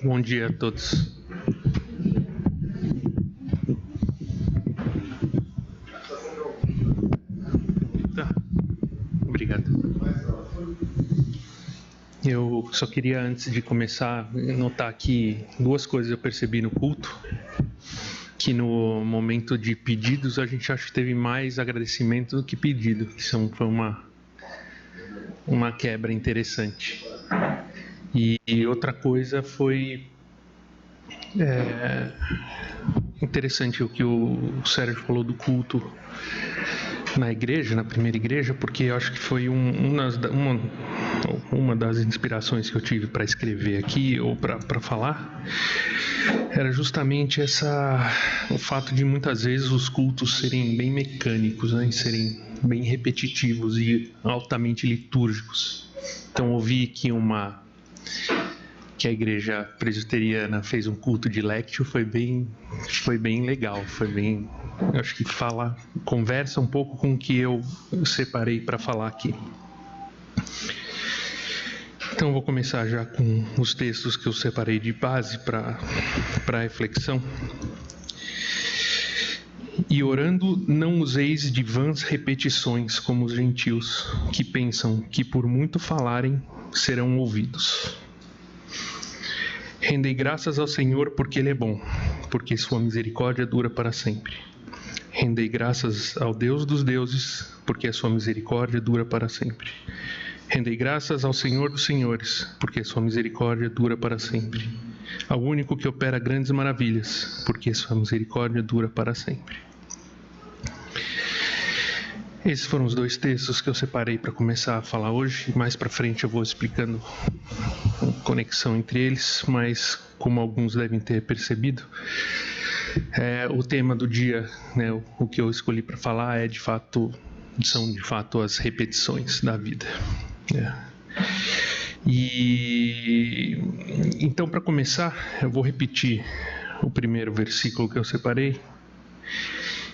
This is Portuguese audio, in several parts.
Bom dia a todos. Tá. Obrigado. Eu só queria, antes de começar, notar que duas coisas eu percebi no culto. Que no momento de pedidos a gente acha que teve mais agradecimento do que pedido. Isso foi uma quebra interessante. E outra coisa foi interessante o que o Sérgio falou do culto na igreja, na primeira igreja, porque eu acho que foi uma das inspirações que eu tive para escrever aqui ou para falar, era justamente o fato de muitas vezes os cultos serem bem mecânicos, né, serem bem repetitivos e altamente litúrgicos. Então ouvi que a igreja presbiteriana fez um culto de lectio, foi bem legal, eu acho que conversa um pouco com o que eu separei para falar aqui. Então vou começar já com os textos que eu separei de base para reflexão. E orando, não useis de vãs repetições como os gentios, que pensam que por muito falarem serão ouvidos. Rendei graças ao Senhor porque Ele é bom, porque sua misericórdia dura para sempre. Rendei graças ao Deus dos deuses, porque a sua misericórdia dura para sempre. Rendei graças ao Senhor dos senhores, porque sua misericórdia dura para sempre. Ao único que opera grandes maravilhas, porque sua misericórdia dura para sempre. Esses foram os dois textos que eu separei para começar a falar hoje. Mais para frente eu vou explicando a conexão entre eles, mas como alguns devem ter percebido, o tema do dia, né, o que eu escolhi para falar são de fato as repetições da vida. E então, para começar, eu vou repetir o primeiro versículo que eu separei,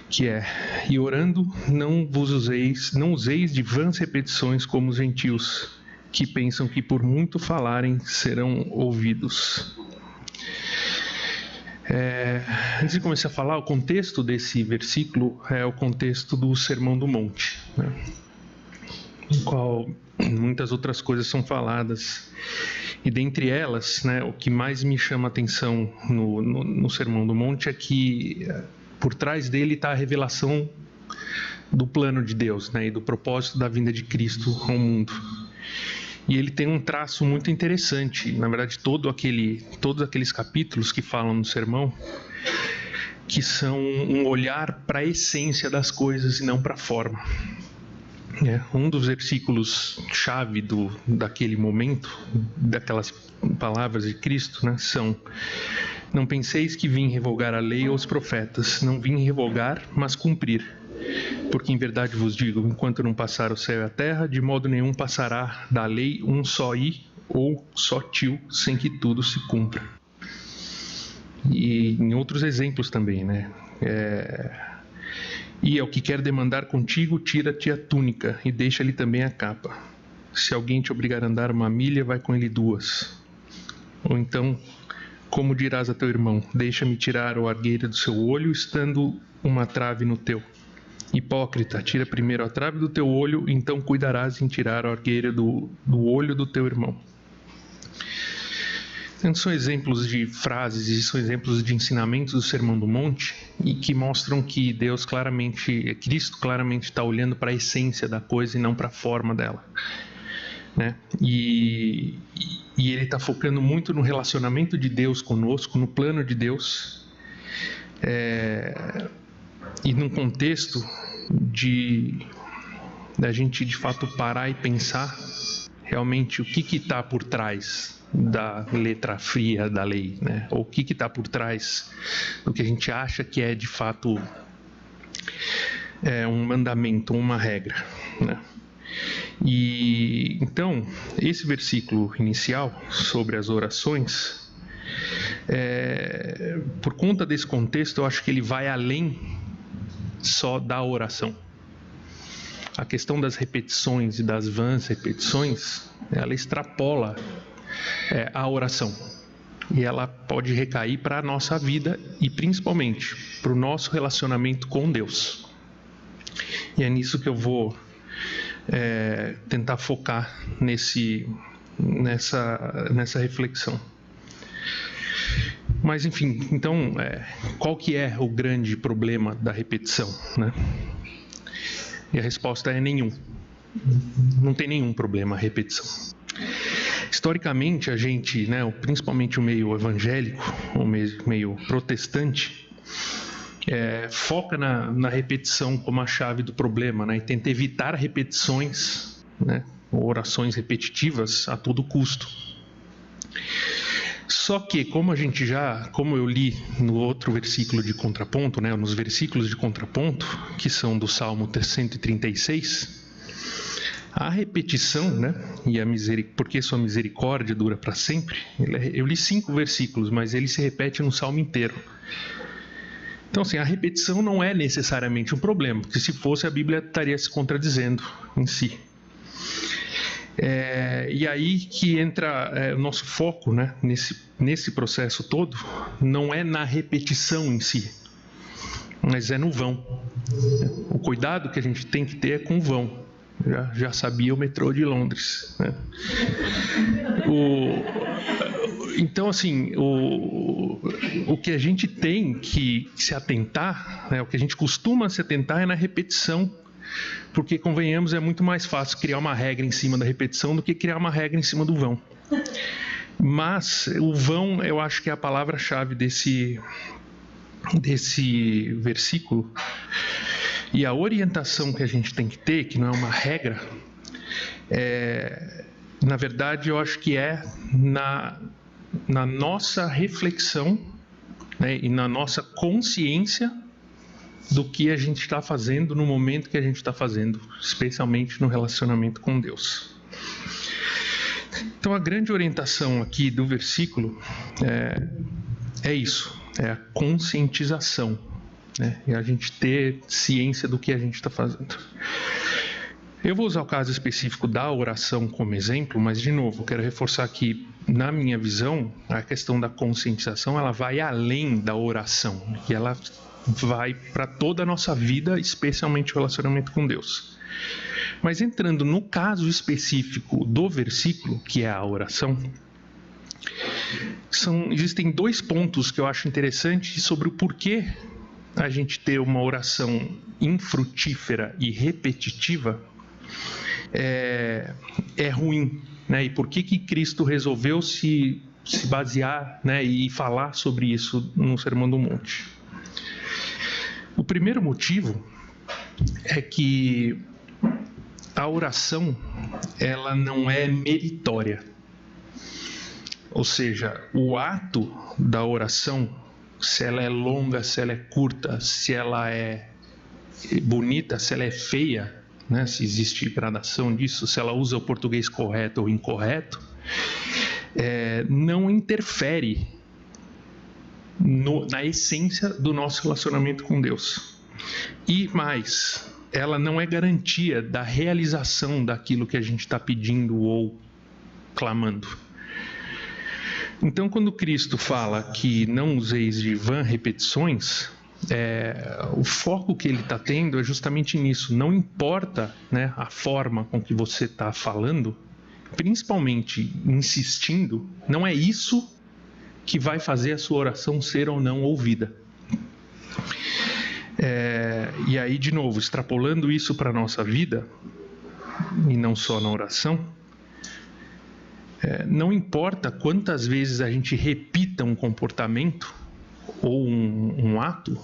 que é: e orando, não useis de vãs repetições como os gentios, que pensam que por muito falarem serão ouvidos. Antes de começar a falar, o contexto desse versículo é o contexto do Sermão do Monte, né, no qual muitas outras coisas são faladas. E dentre elas, né, o que mais me chama a atenção no Sermão do Monte é que por trás dele está a revelação do plano de Deus, né, e do propósito da vinda de Cristo ao mundo. E ele tem um traço muito interessante. Na verdade, todos aqueles capítulos que falam no sermão, que são um olhar para a essência das coisas e não para a forma. Um dos versículos-chave daquele momento, daquelas palavras de Cristo, né, são: não penseis que vim revogar a lei ou os profetas, não vim revogar, mas cumprir. Porque em verdade vos digo, enquanto não passar o céu e a terra, de modo nenhum passará da lei um só i ou só tio, sem que tudo se cumpra. E em outros exemplos também, né? E ao que quer demandar contigo, tira-te a túnica e deixa-lhe também a capa. Se alguém te obrigar a andar 1 milha, vai com ele 2. Ou então, como dirás a teu irmão: deixa-me tirar a argueira do seu olho, estando uma trave no teu? Hipócrita, tira primeiro a trave do teu olho, então cuidarás em tirar a argueira do olho do teu irmão. Então, são exemplos de frases e são exemplos de ensinamentos do Sermão do Monte, e que mostram que Cristo claramente está olhando para a essência da coisa e não para a forma dela, né? E ele está focando muito no relacionamento de Deus conosco, no plano de Deus, e num contexto da gente de fato parar e pensar realmente o que está por trás da letra fria da lei, né? Ou o que está por trás do que a gente acha que é de fato um mandamento, uma regra, né? E então, esse versículo inicial sobre as orações, por conta desse contexto, eu acho que ele vai além só da oração. A questão das repetições e das vãs repetições, ela extrapola a oração. e ela pode recair para a nossa vida e principalmente para o nosso relacionamento com Deus. E é nisso que eu vou tentar focar nessa reflexão. Mas enfim, então, qual que é o grande problema da repetição, né? E a resposta é nenhum. Não tem nenhum problema a repetição. Historicamente, a gente, né, principalmente o meio evangélico, o meio protestante, foca na repetição como a chave do problema, né, e tenta evitar repetições, né, ou orações repetitivas a todo custo. Só que, como eu li no outro versículo de contraponto, né, nos versículos de contraponto, que são do Salmo 136, a repetição, né, e porque sua misericórdia dura para sempre, eu li 5 versículos, mas ele se repete no Salmo inteiro. Então, assim, a repetição não é necessariamente um problema, porque se fosse, a Bíblia estaria se contradizendo em si. E aí que entra o nosso foco, né, nesse processo todo, não é na repetição em si, mas é no vão. O cuidado que a gente tem que ter é com o vão. Já sabia o metrô de Londres, né? Então, assim, o que a gente tem que se atentar, né, o que a gente costuma se atentar é na repetição, porque, convenhamos, é muito mais fácil criar uma regra em cima da repetição do que criar uma regra em cima do vão. Mas o vão, eu acho que é a palavra-chave desse versículo. E a orientação que a gente tem que ter, que não é uma regra, na verdade, eu acho que é na nossa reflexão, né, e na nossa consciência do que a gente está fazendo no momento que a gente está fazendo, especialmente no relacionamento com Deus. Então, a grande orientação aqui do versículo é isso, é a conscientização, né? E a gente ter ciência do que a gente está fazendo. Eu vou usar o caso específico da oração como exemplo, mas, de novo, quero reforçar que, na minha visão, a questão da conscientização ela vai além da oração, e ela vai para toda a nossa vida, especialmente o relacionamento com Deus. Mas entrando no caso específico do versículo, que é a oração, existem 2 pontos que eu acho interessantes sobre o porquê a gente ter uma oração infrutífera e repetitiva é ruim, né? E por que Cristo resolveu se basear, né, e falar sobre isso no Sermão do Monte? O primeiro motivo é que a oração ela não é meritória. Ou seja, o ato da oração, se ela é longa, se ela é curta, se ela é bonita, se ela é feia, né, se existe gradação disso, se ela usa o português correto ou incorreto, não interfere na essência do nosso relacionamento com Deus. E mais, ela não é garantia da realização daquilo que a gente está pedindo ou clamando. Então, quando Cristo fala que não useis de vã repetições, o foco que ele está tendo é justamente nisso. Não importa, né, a forma com que você está falando, principalmente insistindo, não é isso que vai fazer a sua oração ser ou não ouvida. E aí, de novo, extrapolando isso para a nossa vida, e não só na oração, não importa quantas vezes a gente repita um comportamento ou um ato,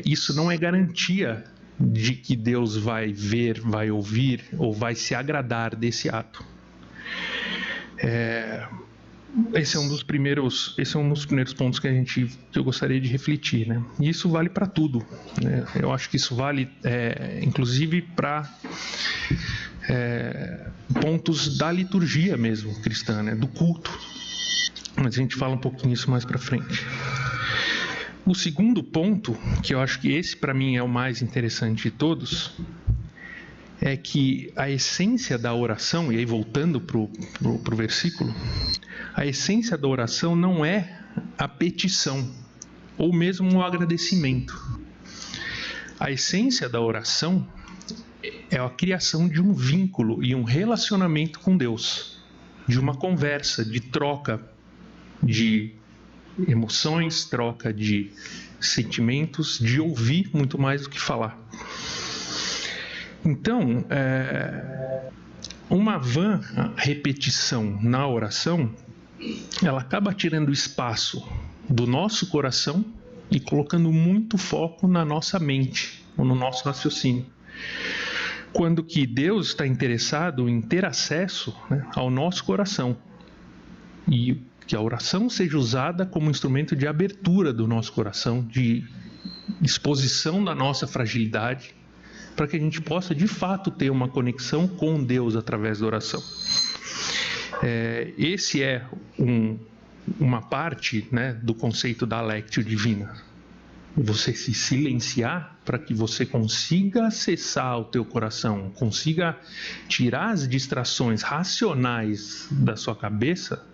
isso não é garantia de que Deus vai ver, vai ouvir ou vai se agradar desse ato. Esse é um dos primeiros pontos que eu gostaria de refletir, né? E isso vale para tudo, né? Eu acho que isso vale, inclusive, para pontos da liturgia mesmo cristã, né? Do culto. Mas a gente fala um pouquinho isso mais para frente. O segundo ponto, que eu acho que esse para mim é o mais interessante de todos, é que a essência da oração, e aí voltando para o versículo, a essência da oração não é a petição, ou mesmo o agradecimento. A essência da oração é a criação de um vínculo e um relacionamento com Deus, de uma conversa, de troca de emoções, troca de sentimentos, de ouvir muito mais do que falar. Então, uma vã repetição na oração, ela acaba tirando espaço do nosso coração e colocando muito foco na nossa mente, ou no nosso raciocínio. Quando que Deus está interessado em ter acesso, né, ao nosso coração, e que a oração seja usada como instrumento de abertura do nosso coração, de exposição da nossa fragilidade, para que a gente possa de fato ter uma conexão com Deus através da oração. Esse é uma parte, né, do conceito da lectio divina. Você se silenciar para que você consiga acessar o teu coração, consiga tirar as distrações racionais da sua cabeça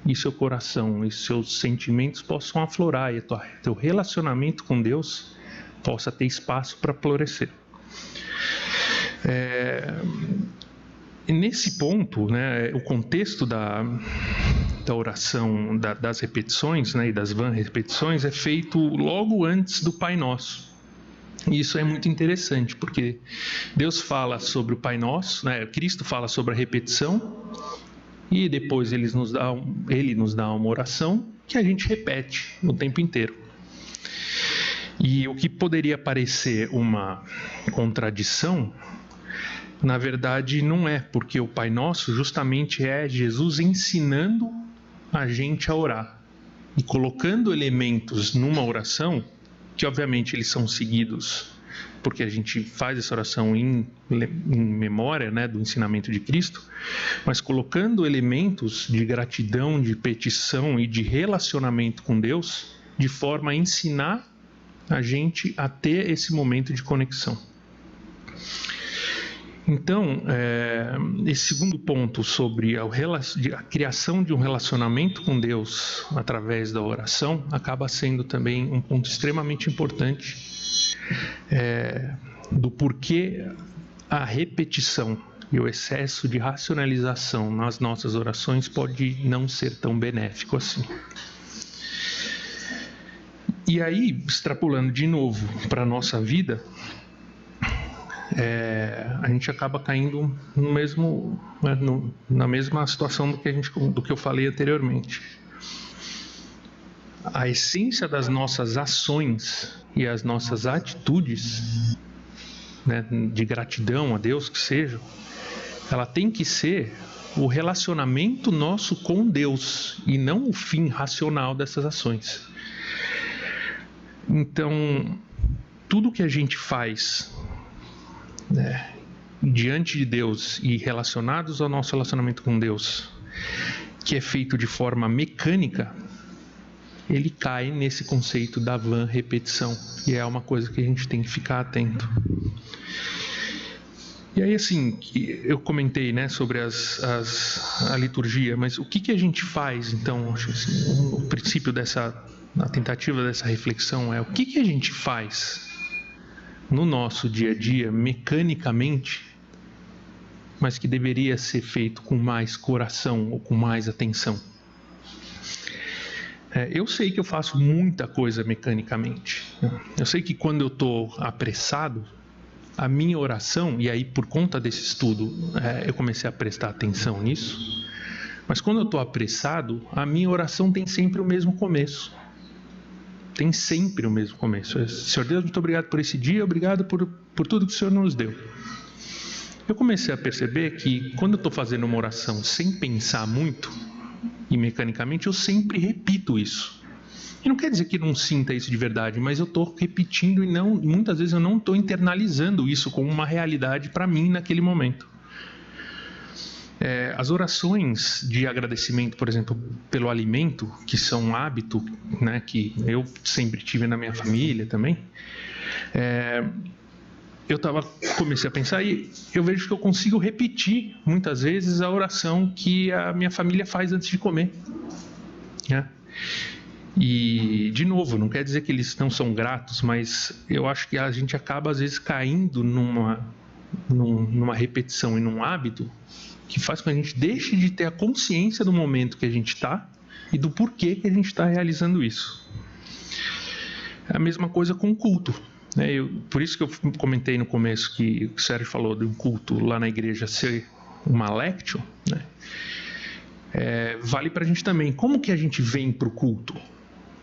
e seu coração e seus sentimentos possam aflorar e teu relacionamento com Deus possa ter espaço para florescer. Nesse ponto, né, o contexto da oração, das repetições, né, e das vãs repetições é feito logo antes do Pai Nosso. E isso é muito interessante, porque Deus fala sobre o Pai Nosso, né, Cristo fala sobre a repetição, e depois ele nos dá uma oração que a gente repete o tempo inteiro. E o que poderia parecer uma contradição, na verdade não é, porque o Pai Nosso justamente é Jesus ensinando a gente a orar e colocando elementos numa oração, que obviamente eles são seguidos, porque a gente faz essa oração em memória, né, do ensinamento de Cristo, mas colocando elementos de gratidão, de petição e de relacionamento com Deus, de forma a ensinar a gente a ter esse momento de conexão. Então, esse segundo ponto sobre a criação de um relacionamento com Deus através da oração acaba sendo também um ponto extremamente importante do porquê a repetição e o excesso de racionalização nas nossas orações pode não ser tão benéfico assim. E aí, extrapolando de novo para a nossa vida, a gente acaba caindo na mesma situação do que eu falei anteriormente. A essência das nossas ações e as nossas atitudes, né, de gratidão a Deus que seja, ela tem que ser o relacionamento nosso com Deus e não o fim racional dessas ações. Então, tudo que a gente faz, né, diante de Deus e relacionados ao nosso relacionamento com Deus, que é feito de forma mecânica, ele cai nesse conceito da vã repetição, e é uma coisa que a gente tem que ficar atento. E aí, assim, eu comentei, né, sobre a liturgia, mas o que a gente faz, então, acho assim, o princípio a tentativa dessa reflexão é o que a gente faz no nosso dia a dia, mecanicamente, mas que deveria ser feito com mais coração ou com mais atenção. Eu sei que eu faço muita coisa mecanicamente. Eu sei que quando eu estou apressado, a minha oração, e aí por conta desse estudo eu comecei a prestar atenção nisso, mas quando eu estou apressado, a minha oração tem sempre o mesmo começo. Tem sempre o mesmo começo. Senhor Deus, muito obrigado por esse dia, obrigado por tudo que o Senhor nos deu. Eu comecei a perceber que quando eu estou fazendo uma oração sem pensar muito, e mecanicamente, eu sempre repito isso. E não quer dizer que não sinta isso de verdade, mas eu estou repetindo e muitas vezes eu não estou internalizando isso como uma realidade para mim naquele momento. As orações de agradecimento, por exemplo, pelo alimento, que são um hábito, né, que eu sempre tive na minha família também, comecei a pensar e eu vejo que eu consigo repetir muitas vezes a oração que a minha família faz antes de comer, né? E, de novo, não quer dizer que eles não são gratos, mas eu acho que a gente acaba às vezes caindo numa repetição e num hábito que faz com que a gente deixe de ter a consciência do momento que a gente está e do porquê que a gente está realizando isso. É a mesma coisa com o culto, né? Por isso que eu comentei no começo que o Sérgio falou de um culto lá na igreja ser uma lectio, né? Vale para a gente também. Como que a gente vem para o culto,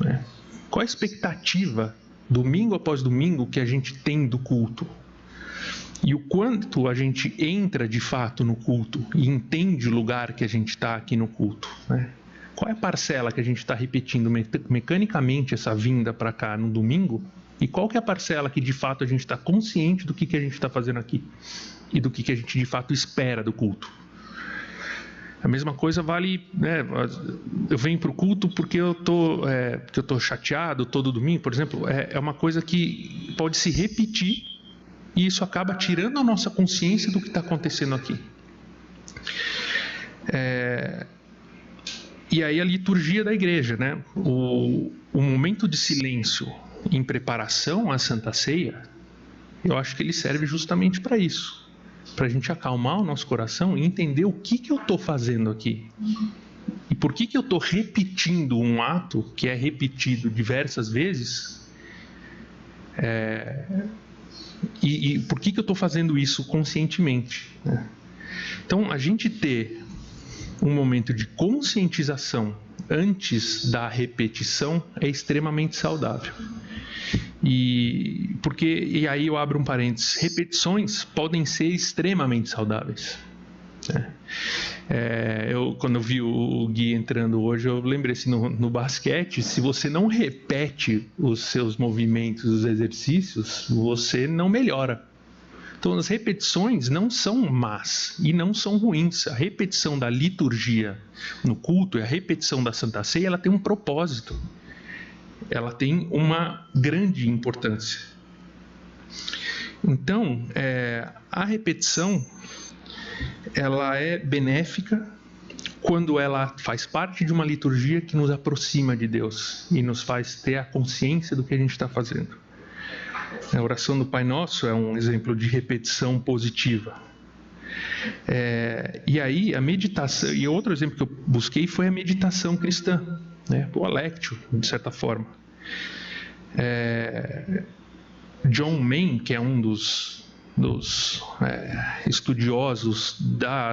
né? Qual a expectativa, domingo após domingo, que a gente tem do culto? E o quanto a gente entra de fato no culto e entende o lugar que a gente está aqui no culto, né? Qual é a parcela que a gente está repetindo mecanicamente essa vinda para cá no domingo? E qual que é a parcela que de fato a gente está consciente do que a gente está fazendo aqui? E do que a gente de fato espera do culto? A mesma coisa vale, né? Eu venho para o culto porque eu tô chateado todo domingo, por exemplo. É uma coisa que pode se repetir e isso acaba tirando a nossa consciência do que está acontecendo aqui. E aí a liturgia da igreja, né? O momento de silêncio em preparação à Santa Ceia, eu acho que ele serve justamente para isso. Para a gente acalmar o nosso coração e entender o que eu estou fazendo aqui. E por que eu estou repetindo um ato que é repetido diversas vezes. E por que eu estou fazendo isso conscientemente, né? Então, a gente ter um momento de conscientização antes da repetição é extremamente saudável. E aí eu abro um parênteses, repetições podem ser extremamente saudáveis, né? Quando eu vi o Gui entrando hoje, eu lembrei assim, no basquete, se você não repete os seus movimentos, os exercícios, você não melhora. Então as repetições não são más e não são ruins. A repetição da liturgia no culto e a repetição da Santa Ceia, ela tem um propósito. Ela tem uma grande importância. Então, a repetição, ela é benéfica quando ela faz parte de uma liturgia que nos aproxima de Deus e nos faz ter a consciência do que a gente está fazendo. A oração do Pai Nosso é um exemplo de repetição positiva. E aí a meditação, e outro exemplo que eu busquei foi a meditação cristã, né? O Alectio, de certa forma. John Main, que é um dos estudiosos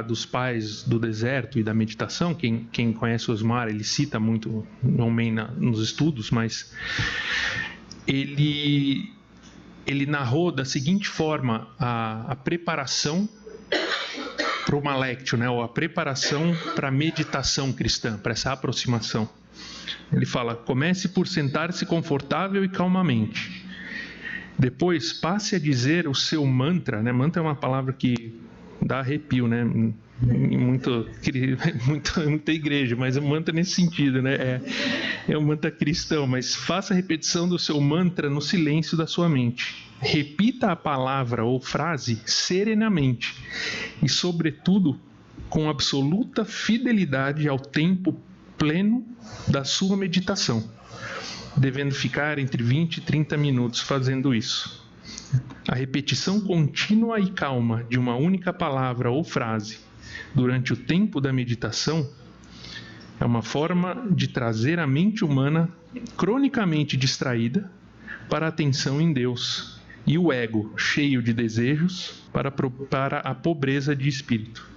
dos pais do deserto e da meditação, quem conhece o Osmar, ele cita muito John Main nos estudos, mas ele narrou da seguinte forma a preparação para uma lectio, né, ou a preparação para a meditação cristã, para essa aproximação. Ele fala: comece por sentar-se confortável e calmamente. Depois passe a dizer o seu mantra, né? Mantra é uma palavra que dá arrepio, né? Muita igreja, mas é um mantra nesse sentido, né? É um mantra cristão, mas faça a repetição do seu mantra no silêncio da sua mente. Repita a palavra ou frase serenamente e, sobretudo, com absoluta fidelidade ao tempo pleno da sua meditação, devendo ficar entre 20 e 30 minutos fazendo isso. A repetição contínua e calma de uma única palavra ou frase durante o tempo da meditação é uma forma de trazer a mente humana cronicamente distraída para a atenção em Deus e o ego cheio de desejos para a pobreza de espírito.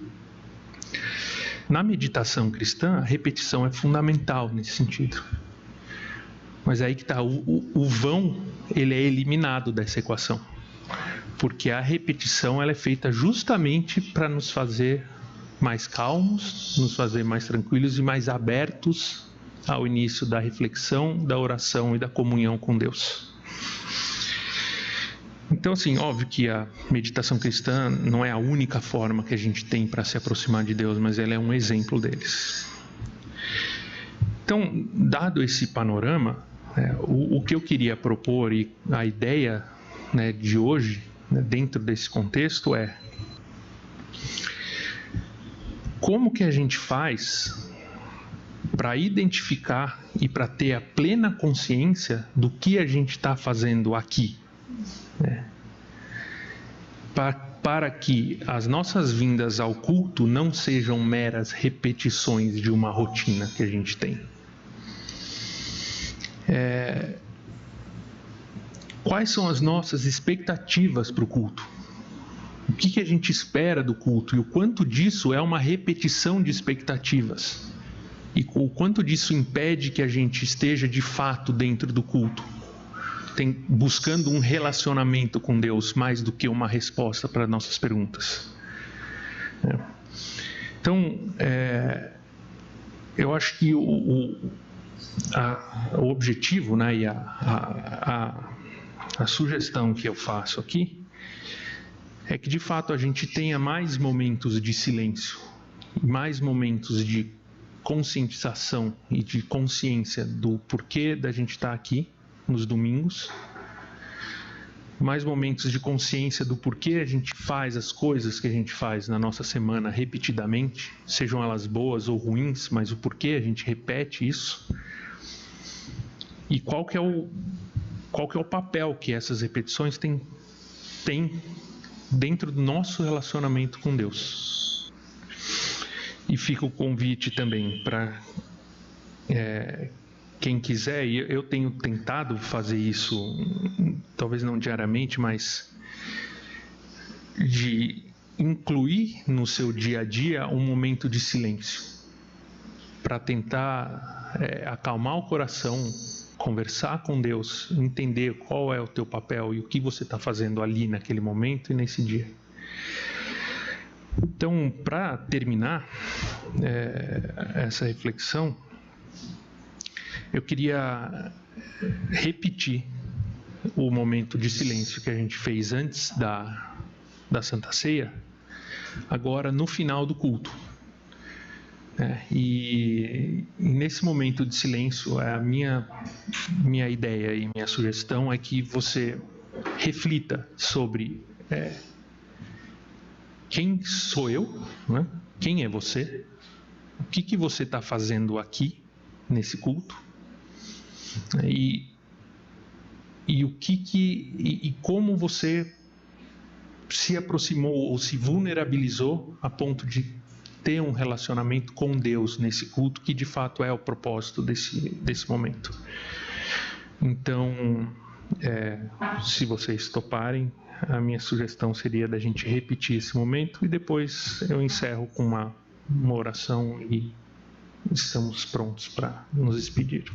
Na meditação cristã, a repetição é fundamental nesse sentido. Mas aí que está, o vão, ele é eliminado dessa equação. Porque a repetição ela é feita justamente para nos fazer mais calmos, nos fazer mais tranquilos e mais abertos ao início da reflexão, da oração e da comunhão com Deus. Então, assim, óbvio que a meditação cristã não é a única forma que a gente tem para se aproximar de Deus, mas ela é um exemplo deles. Então, dado esse panorama, o que eu queria propor e a ideia, né, de hoje dentro desse contexto é: como que a gente faz para identificar e para ter a plena consciência do que a gente está fazendo aqui, né? Para que as nossas vindas ao culto não sejam meras repetições de uma rotina que a gente tem. Quais são as nossas expectativas para o culto? O que a gente espera do culto e o quanto disso é uma repetição de expectativas? E o quanto disso impede que a gente esteja de fato dentro do culto, buscando um relacionamento com Deus mais do que uma resposta para nossas perguntas. Então, eu acho que o objetivo, né, e a sugestão que eu faço aqui é que de fato a gente tenha mais momentos de silêncio, mais momentos de conscientização e de consciência do porquê da gente estar aqui nos domingos, mais momentos de consciência do porquê a gente faz as coisas que a gente faz na nossa semana repetidamente, sejam elas boas ou ruins, mas o porquê a gente repete isso, e qual que é o papel que essas repetições têm dentro do nosso relacionamento com Deus. E fica o convite também para quem quiser, e eu tenho tentado fazer isso, talvez não diariamente, mas de incluir no seu dia a dia um momento de silêncio, para tentar acalmar o coração, conversar com Deus, entender qual é o teu papel e o que você está fazendo ali naquele momento e nesse dia. Então, para terminar essa reflexão, eu queria repetir o momento de silêncio que a gente fez antes da Santa Ceia, agora no final do culto. E nesse momento de silêncio, a minha ideia e minha sugestão é que você reflita sobre quem sou eu, né? Quem é você, o que você está fazendo aqui nesse culto, e como você se aproximou ou se vulnerabilizou a ponto de ter um relacionamento com Deus nesse culto, que de fato é o propósito desse momento. Então, se vocês toparem, a minha sugestão seria da gente repetir esse momento e depois eu encerro com uma oração e estamos prontos para nos despedir.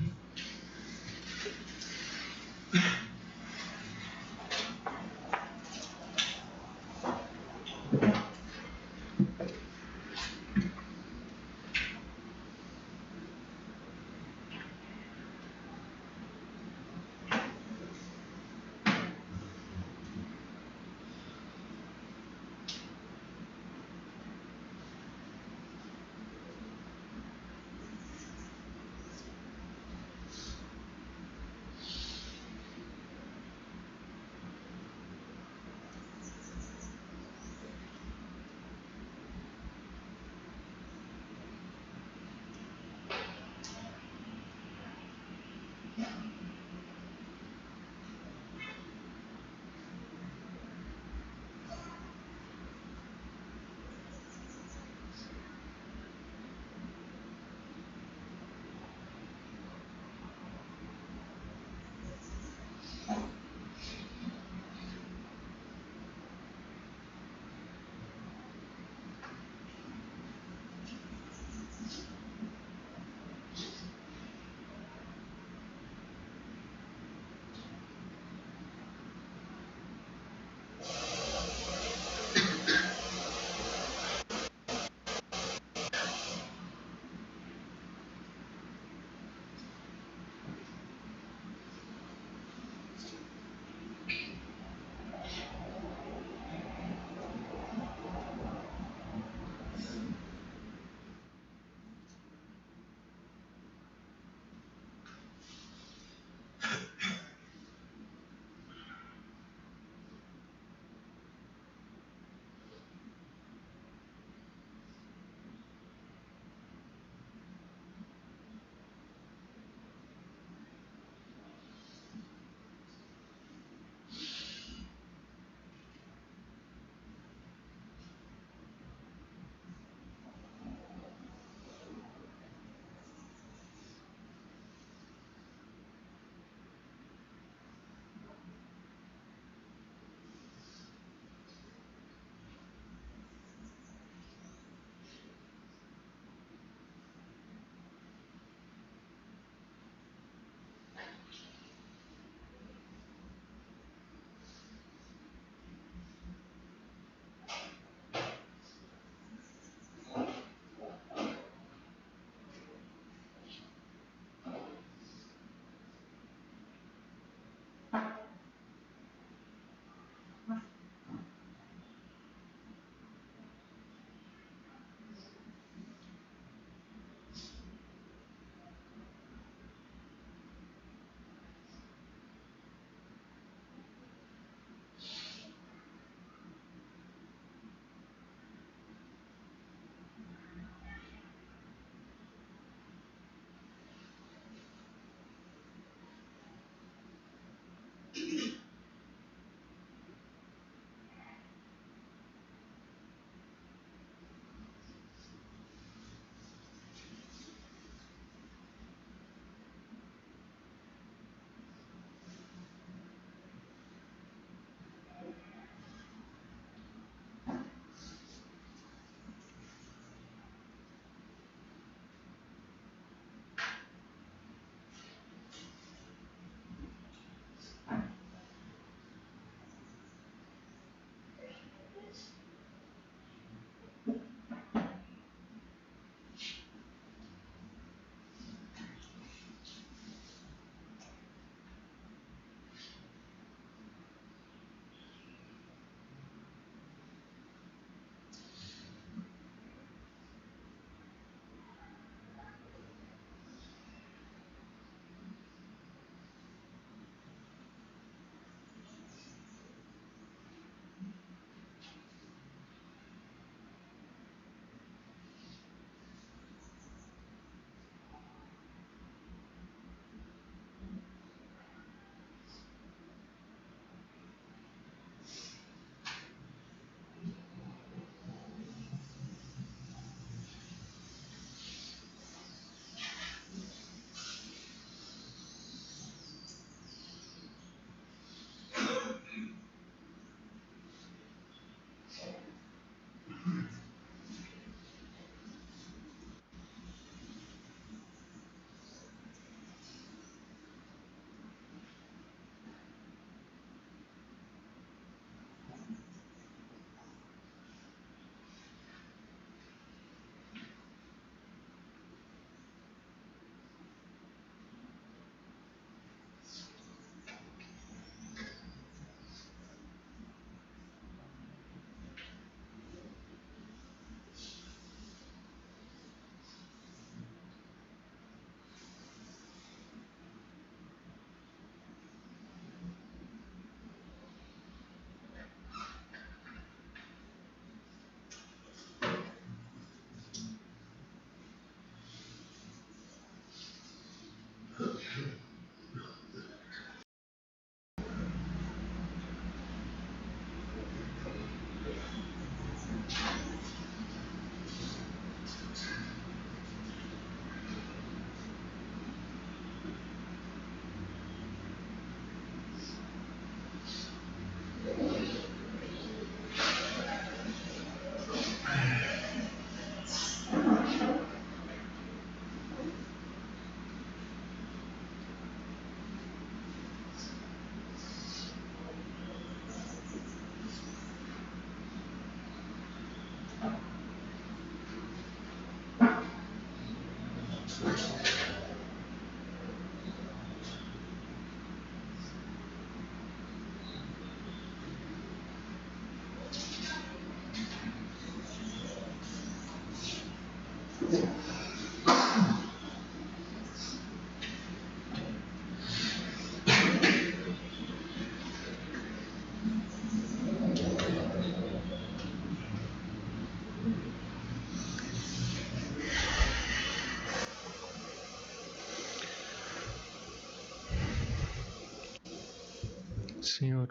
Senhor,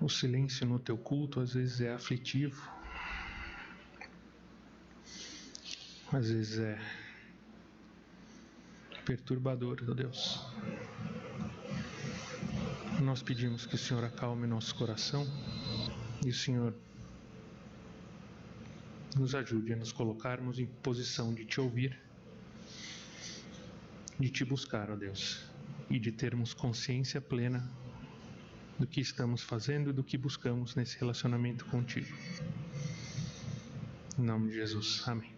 o silêncio no teu culto às vezes é aflitivo, às vezes é perturbador, ó Deus. Nós pedimos que o Senhor acalme nosso coração e o Senhor nos ajude a nos colocarmos em posição de te ouvir, de te buscar, ó Deus, e de termos consciência plena do que estamos fazendo e do que buscamos nesse relacionamento contigo. Em nome de Jesus. Amém.